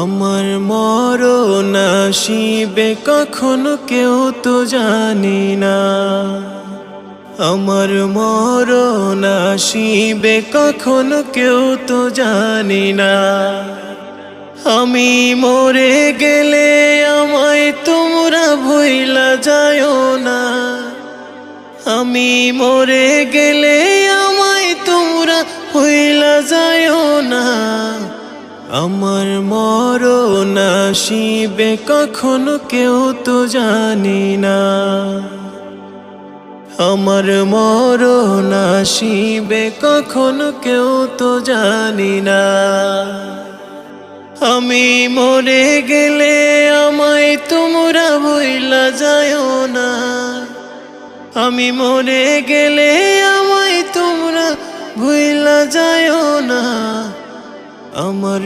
আমার মরণ আসিবে কখনো কেউ তো জানি না। আমার মরণ আসিবে কখনো কেউ তো জানি না। আমি মরে গেলে আমায় তোমরা ভুইলা যায়ও না। আমি মরে গেলে আমায় তোমরা ভুইলা যায়ও না। আমার মরণ আসিবে কখনো কেউ তো জানি না। আমার মরণ আসিবে কখনো কেউ তো জানি না। আমি মরে গেলে আমায় তোমরা ভুইলা যায়ও না। আমি মরে গেলে আমায় তোমরা ভুইলা যায়ও না। আমার